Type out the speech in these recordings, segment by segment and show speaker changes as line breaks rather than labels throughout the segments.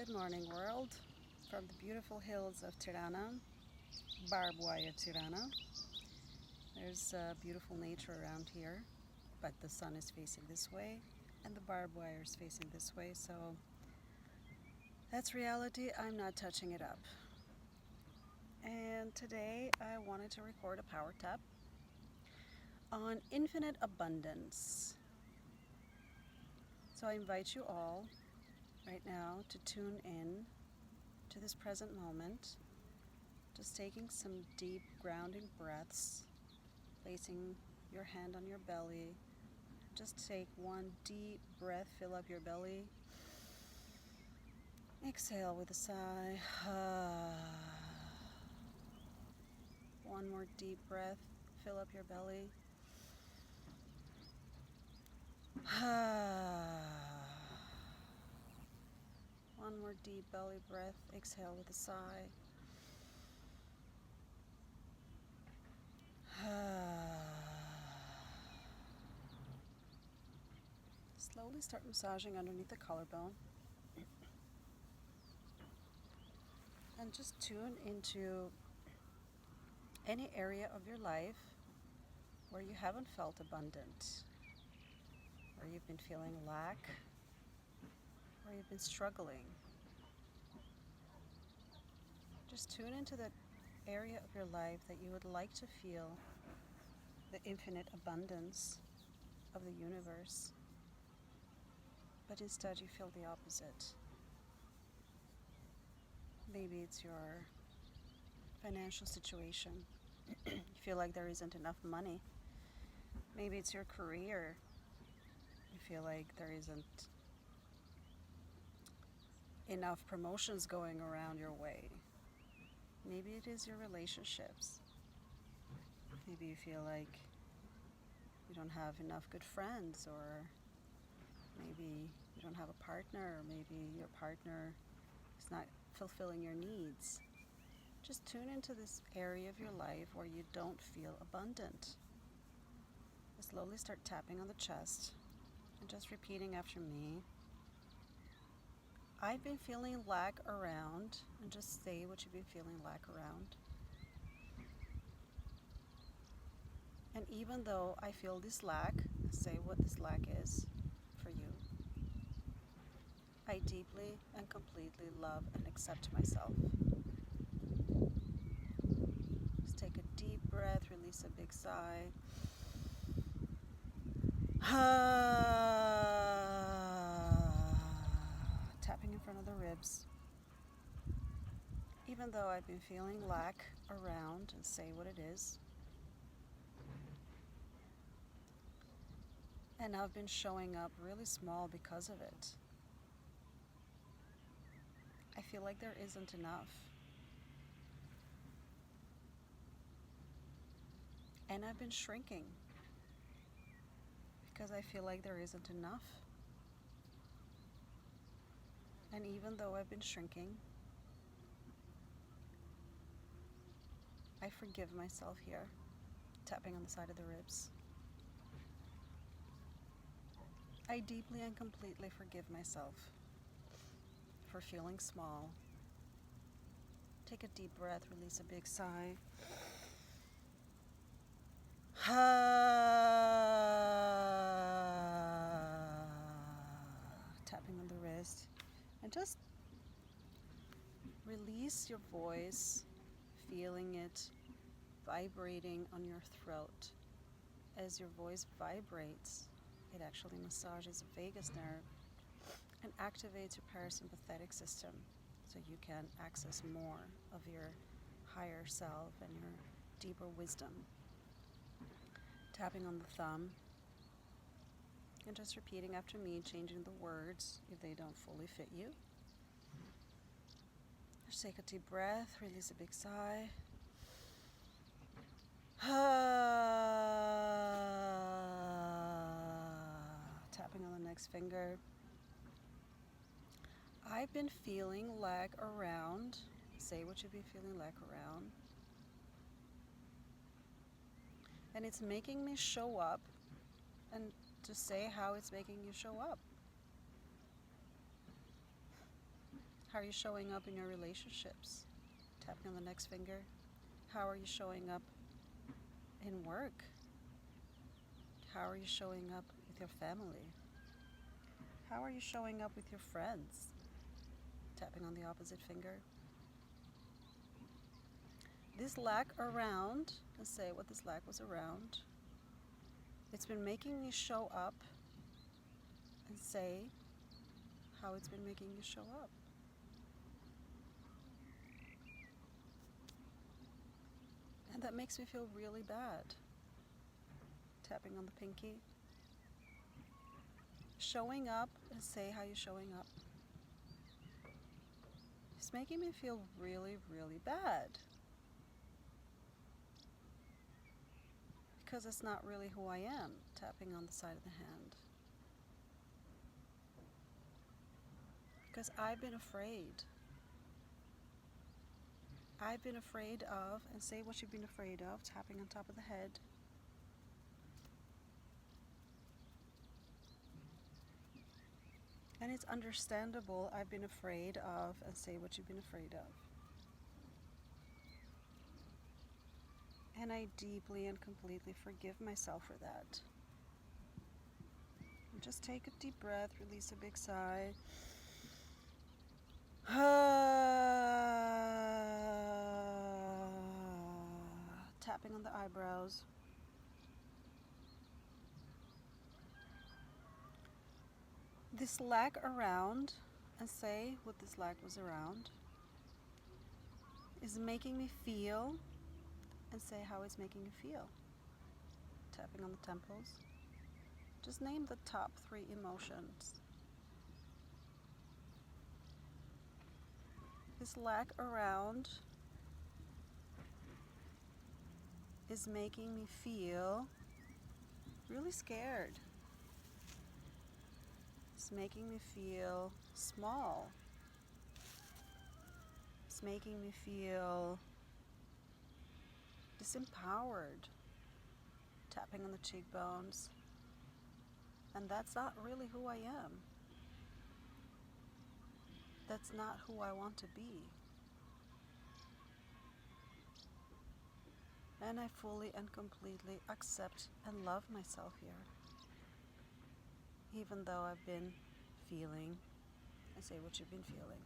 Good morning, world. From the beautiful hills of Tirana, barbed wire Tirana. There's beautiful nature around here, but the sun is facing this way and the barbed wire is facing this way, so that's reality. I'm not touching it up. And today I wanted to record a power tap on infinite abundance. So I invite you all right now to tune in to this present moment, just taking some deep grounding breaths, placing your hand on your belly. Just take one deep breath, fill up your belly. Exhale with a sigh. One more deep breath, fill up your belly. One more deep belly breath, exhale with a sigh. Slowly start massaging underneath the collarbone. And just tune into any area of your life where you haven't felt abundant, where you've been feeling lack, where you've been struggling. Just tune into that area of your life that you would like to feel the infinite abundance of the universe, but instead you feel the opposite. Maybe it's your financial situation. You feel like there isn't enough money. Maybe it's your career. You feel like there isn't enough promotions going around your way. Maybe it is your relationships. Maybe you feel like you don't have enough good friends, or maybe you don't have a partner, or maybe your partner is not fulfilling your needs. Just tune into this area of your life where you don't feel abundant. Slowly start tapping on the chest and just repeating after me. I've been feeling lack around, and just say what you've been feeling lack around. And even though I feel this lack, say what this lack is for you. I deeply and completely love and accept myself. Just take a deep breath, release a big sigh. Tapping in front of the ribs. Even though I've been feeling lack around, and say what it is. And I've been showing up really small because of it. I feel like there isn't enough. And I've been shrinking because I feel like there isn't enough. And even though I've been shrinking, I forgive myself here, tapping on the side of the ribs. I deeply and completely forgive myself for feeling small. Take a deep breath, release a big sigh. Tapping on the wrist. And just release your voice, feeling it vibrating on your throat. As your voice vibrates, it actually massages the vagus nerve and activates your parasympathetic system, so you can access more of your higher self and your deeper wisdom. Tapping on the thumb and just repeating after me, changing the words if they don't fully fit you. Just take a deep breath, release a big sigh. Tapping on the next finger. I've been feeling lack around. Say what you've been feeling lack around. And it's making me show up, and to say how it's making you show up. How are you showing up in your relationships? Tapping on the next finger. How are you showing up in work? How are you showing up with your family? How are you showing up with your friends? Tapping on the opposite finger. This lack around, let's say what this lack was around. It's been making me show up, and say how it's been making you show up. And that makes me feel really bad. Tapping on the pinky. Showing up, and say how you're showing up. It's making me feel really, really bad. Because it's not really who I am. Tapping on the side of the hand. Because I've been afraid. I've been afraid of, and say what you've been afraid of, tapping on top of the head. And it's understandable, I've been afraid of, and say what you've been afraid of. And I deeply and completely forgive myself for that. And just take a deep breath, release a big sigh. Tapping on the eyebrows. This lack around, and say what this lack was around, is making me feel, and say how it's making you feel. Tapping on the temples. Just name the top 3 emotions. This lack around is making me feel really scared. It's making me feel small. It's making me feel disempowered. Tapping on the cheekbones. And that's not really who I am. That's not who I want to be. And I fully and completely accept and love myself here. Even though I've been feeling, and say what you've been feeling.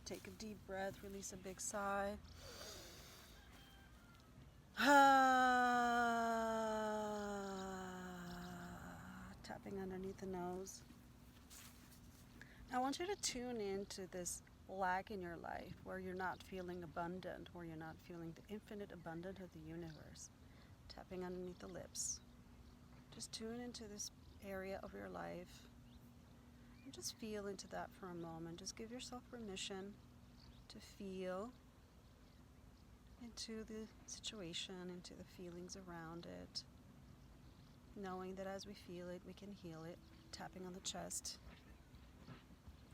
Take a deep breath, release a big sigh. Tapping underneath the nose. I want you to tune into this lack in your life where you're not feeling abundant, where you're not feeling the infinite abundance of the universe. Tapping underneath the lips. Just tune into this area of your life and just feel into that for a moment. Just give yourself permission to feel into the situation, into the feelings around it, knowing that as we feel it, we can heal it. Tapping on the chest.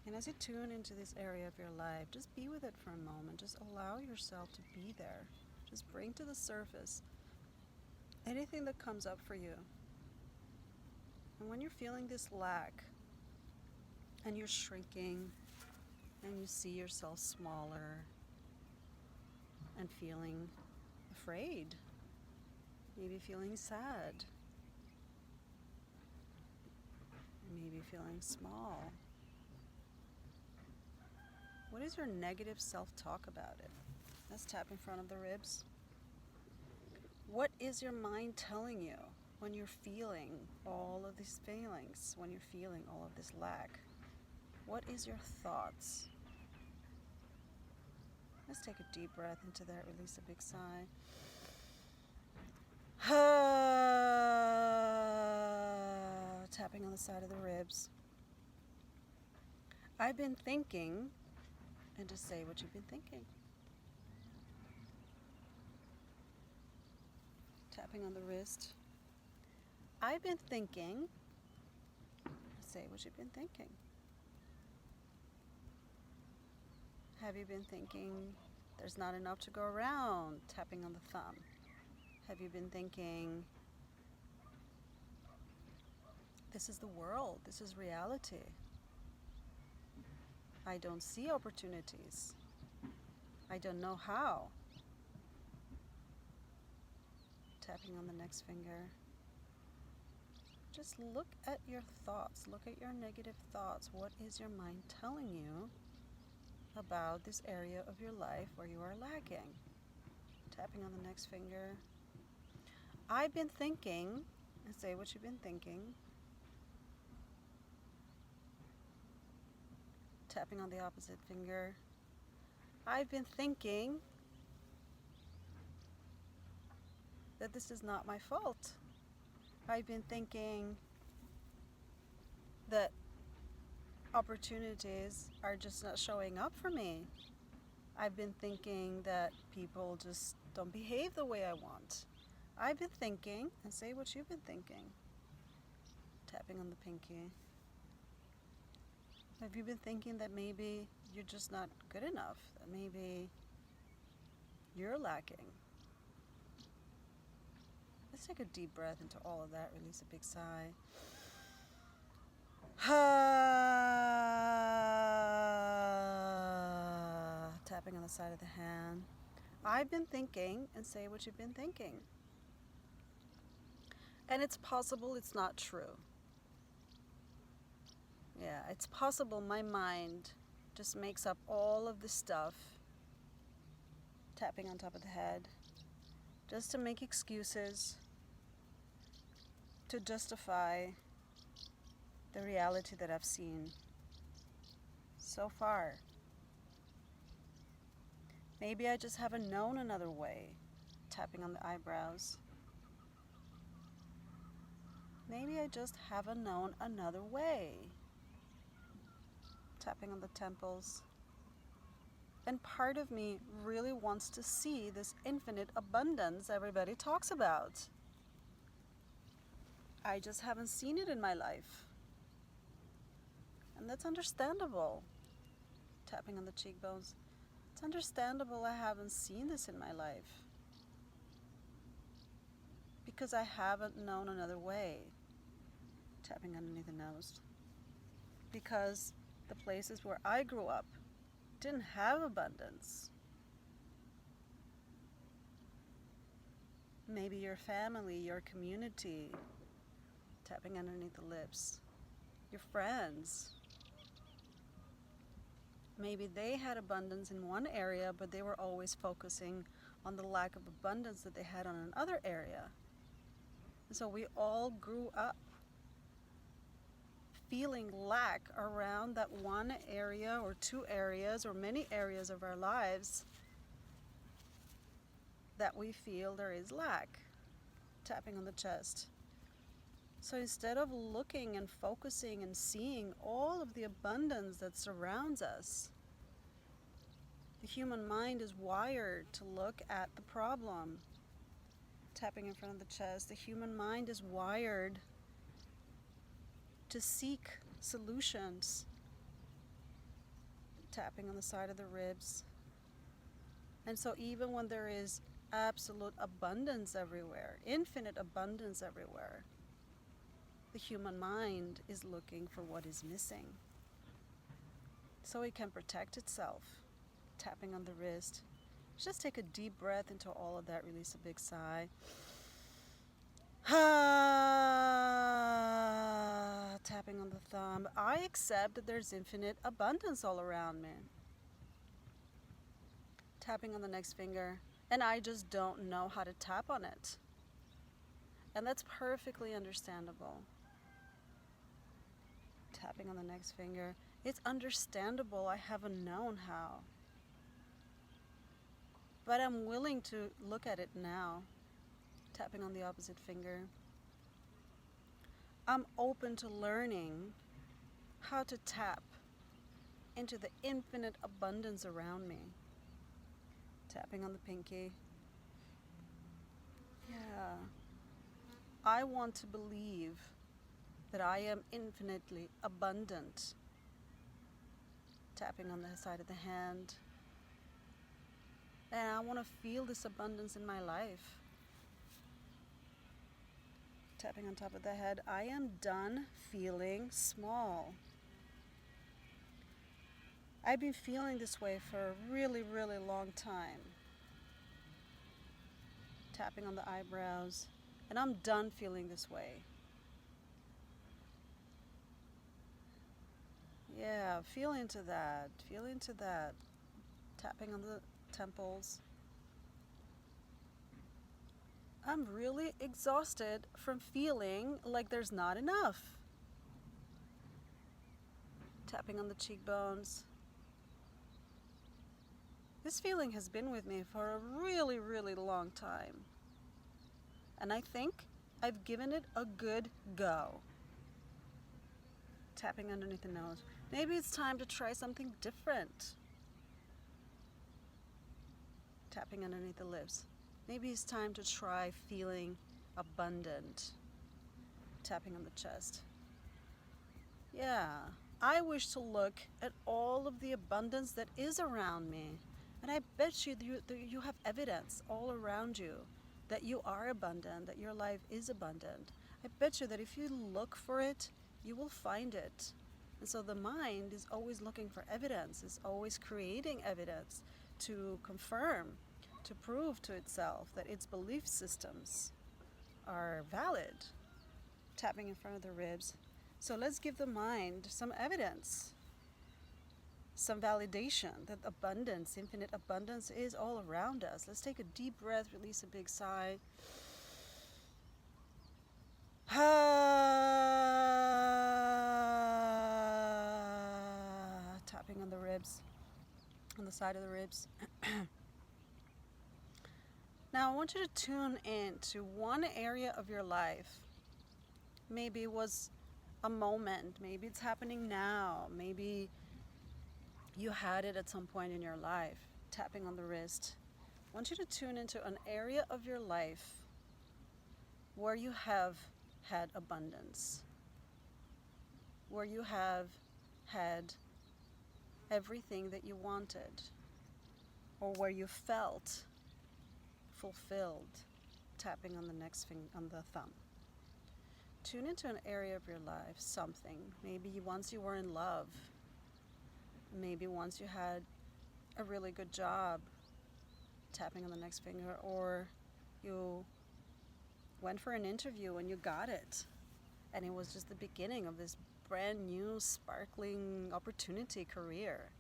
And as you tune into this area of your life, just be with it for a moment. Just allow yourself to be there. Just bring to the surface anything that comes up for you. And when you're feeling this lack, and you're shrinking, and you see yourself smaller, and feeling afraid, maybe feeling sad, maybe feeling small. What is your negative self-talk about it? Let's tap in front of the ribs. What is your mind telling you when you're feeling all of these feelings, when you're feeling all of this lack? What is your thoughts? Let's take a deep breath into that, release a big sigh. Tapping on the side of the ribs. I've been thinking, and just say what you've been thinking. Tapping on the wrist. I've been thinking, say what you've been thinking. Have you been thinking there's not enough to go around? Tapping on the thumb. Have you been thinking this is the world, this is reality? I don't see opportunities. I don't know how. Tapping on the next finger. Just look at your thoughts. Look at your negative thoughts. What is your mind telling you about this area of your life where you are lacking? Tapping on the next finger. I've been thinking, and say what you've been thinking. Tapping on the opposite finger. I've been thinking that this is not my fault. I've been thinking that opportunities are just not showing up for me. I've been thinking that people just don't behave the way I want. I've been thinking, and say what you've been thinking. Tapping on the pinky. Have you been thinking that maybe you're just not good enough? That maybe you're lacking? Let's take a deep breath into all of that. Release a big sigh. Tapping on the side of the hand. I've been thinking, and say what you've been thinking. And it's possible it's not true. Yeah, it's possible my mind just makes up all of this stuff. Tapping on top of the head. Just to make excuses. To justify the reality that I've seen so far. Maybe I just haven't known another way. Tapping on the eyebrows. Maybe I just haven't known another way. Tapping on the temples. And part of me really wants to see this infinite abundance everybody talks about. I just haven't seen it in my life. And that's understandable. Tapping on the cheekbones. It's understandable I haven't seen this in my life. Because I haven't known another way. Tapping underneath the nose. Because the places where I grew up didn't have abundance. Maybe your family, your community. Tapping underneath the lips. Your friends. Maybe they had abundance in one area, but they were always focusing on the lack of abundance that they had on another area. And so we all grew up feeling lack around that one area or two areas or many areas of our lives that we feel there is lack. Tapping on the chest. So instead of looking and focusing and seeing all of the abundance that surrounds us, the human mind is wired to look at the problem. Tapping in front of the chest. The human mind is wired to seek solutions. Tapping on the side of the ribs. And so even when there is absolute abundance everywhere, infinite abundance everywhere, the human mind is looking for what is missing so it can protect itself. Tapping on the wrist. Just take a deep breath into all of that. Release a big sigh. Tapping on the thumb. I accept that there's infinite abundance all around me. Tapping on the next finger. And I just don't know how to tap on it. And that's perfectly understandable. Tapping on the next finger. It's understandable I haven't known how. But I'm willing to look at it now. Tapping on the opposite finger. I'm open to learning how to tap into the infinite abundance around me. Tapping on the pinky. Yeah. I want to believe that I am infinitely abundant. Tapping on the side of the hand. And I want to feel this abundance in my life. Tapping on top of the head. I am done feeling small. I've been feeling this way for a really, really long time. Tapping on the eyebrows. And I'm done feeling this way. Yeah, feel into that. Feel into that. Tapping on the temples. I'm really exhausted from feeling like there's not enough. Tapping on the cheekbones. This feeling has been with me for a really, really long time. And I think I've given it a good go. Tapping underneath the nose. Maybe it's time to try something different. Tapping underneath the lips. Maybe it's time to try feeling abundant. Tapping on the chest. Yeah, I wish to look at all of the abundance that is around me. And I bet you have evidence all around you that you are abundant, that your life is abundant. I bet you that if you look for it, you will find it. And so the mind is always looking for evidence, is always creating evidence to confirm, to prove to itself that its belief systems are valid. Tapping in front of the ribs. So let's give the mind some evidence, some validation that abundance, infinite abundance is all around us. Let's take a deep breath, release a big sigh. Tapping on the ribs, on the side of the ribs. Now I want you to tune in to one area of your life. Maybe it was a moment, maybe it's happening now, maybe you had it at some point in your life. Tapping on the wrist. I want you to tune into an area of your life where you have had abundance, where you have had everything that you wanted, or where you felt fulfilled. Tapping on the next finger, on the thumb. Tune into an area of your life, something. Maybe once you were in love. Maybe once you had a really good job. Tapping on the next finger. Or you went for an interview and you got it. And it was just the beginning of this brand new, sparkling opportunity career.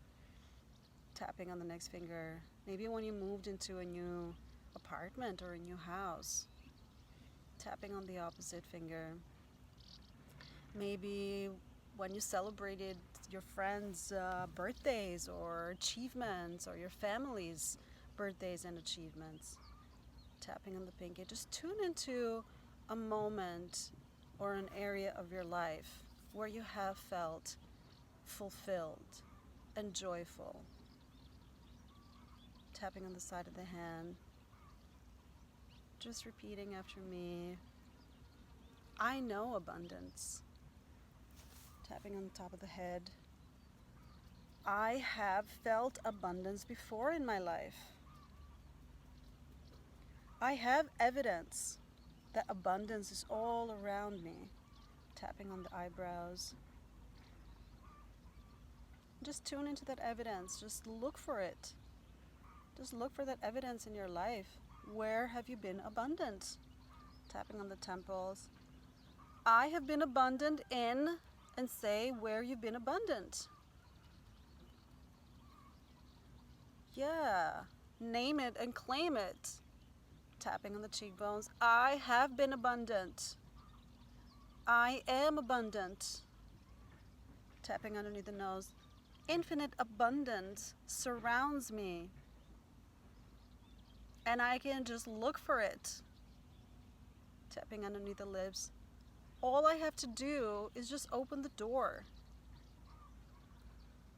Tapping on the next finger. Maybe when you moved into a new apartment or a new house. Tapping on the opposite finger. Maybe when you celebrated your friends' birthdays or achievements, or your family's birthdays and achievements. Tapping on the pinky. Just tune into a moment or an area of your life where you have felt fulfilled and joyful. Tapping on the side of the hand. Just repeating after me. I know abundance. Tapping on the top of the head. I have felt abundance before in my life. I have evidence that abundance is all around me. Tapping on the eyebrows. Just tune into that evidence. Just look for it. Just look for that evidence in your life. Where have you been abundant? Tapping on the temples. I have been abundant in, and say where you've been abundant. Yeah, name it and claim it. Tapping on the cheekbones. I have been abundant. I am abundant. Tapping underneath the nose. Infinite abundance surrounds me. And I can just look for it. Tapping underneath the lips. All I have to do is just open the door.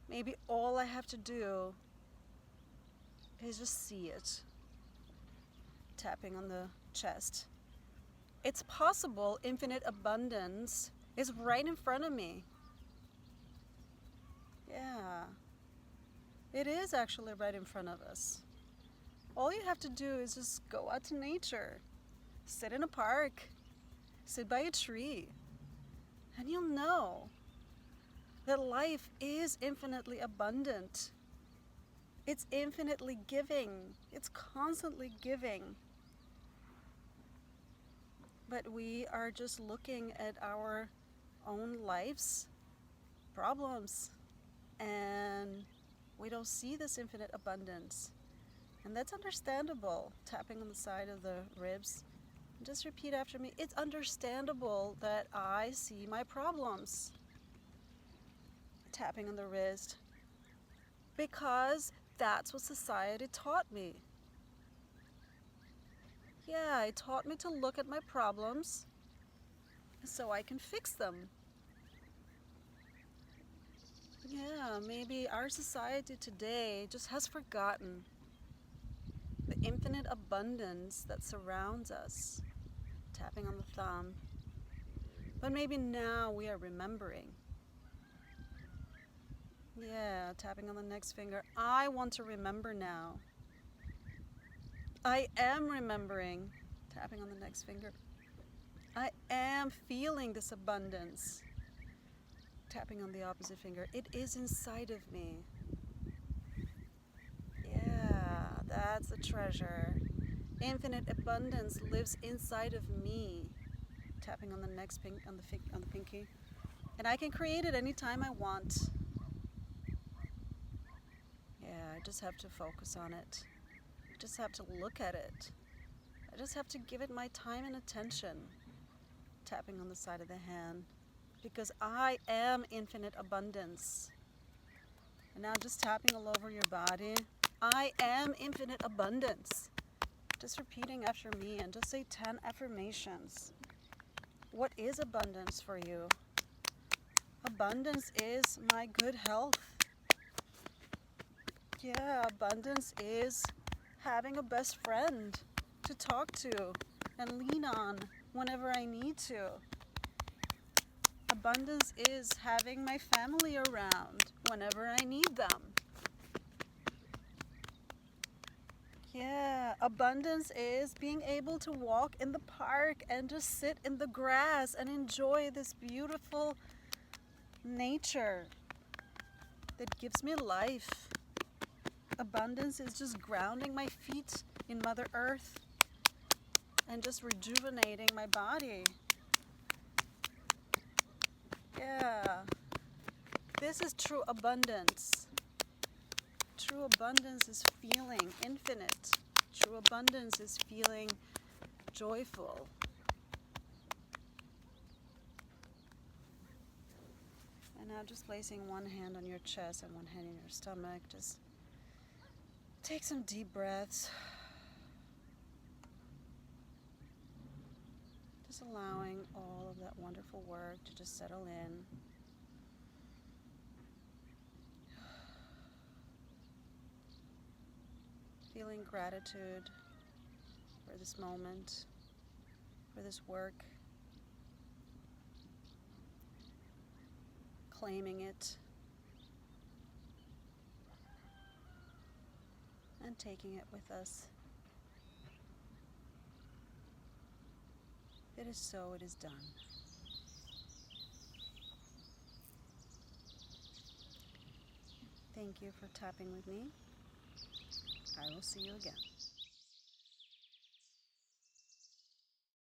Maybe all I have to do is just see it. Tapping on the chest. It's possible. Infinite abundance is right in front of me. Yeah. It is actually right in front of us. All you have to do is just go out to nature. Sit in a park. Sit by a tree. And you'll know that life is infinitely abundant. It's infinitely giving. It's constantly giving. But we are just looking at our own life's problems, and we don't see this infinite abundance. And that's understandable. Tapping on the side of the ribs. Just repeat after me. It's understandable that I see my problems. Tapping on the wrist. Because that's what society taught me. Yeah, it taught me to look at my problems so I can fix them. Yeah, maybe our society today just has forgotten the infinite abundance that surrounds us. Tapping on the thumb. But maybe now we are remembering. Yeah, tapping on the next finger. I want to remember now. I am remembering. Tapping on the next finger. I am feeling this abundance. Tapping on the opposite finger. It is inside of me. Yeah, that's the treasure. Infinite abundance lives inside of me. Tapping on the next on the pinky. And I can create it anytime I want. Yeah, I just have to focus on it. I just have to look at it. I just have to give it my time and attention. Tapping on the side of the hand. Because I am infinite abundance. And now just tapping all over your body. I am infinite abundance. Just repeating after me and just say 10 affirmations. What is abundance for you? Abundance is my good health. Yeah, abundance is having a best friend to talk to and lean on whenever I need to. Abundance is having my family around whenever I need them. Yeah, abundance is being able to walk in the park and just sit in the grass and enjoy this beautiful nature that gives me life. Abundance is just grounding my feet in Mother Earth and just rejuvenating my body. Yeah, this is true abundance. True abundance is feeling infinite. True abundance is feeling joyful. And now just placing one hand on your chest and one hand in your stomach. Just take some deep breaths. Just allowing all of that wonderful work to just settle in. Feeling gratitude for this moment, for this work. Claiming it. And taking it with us. It is so, it is done. Thank you for tapping with me. I will see you again.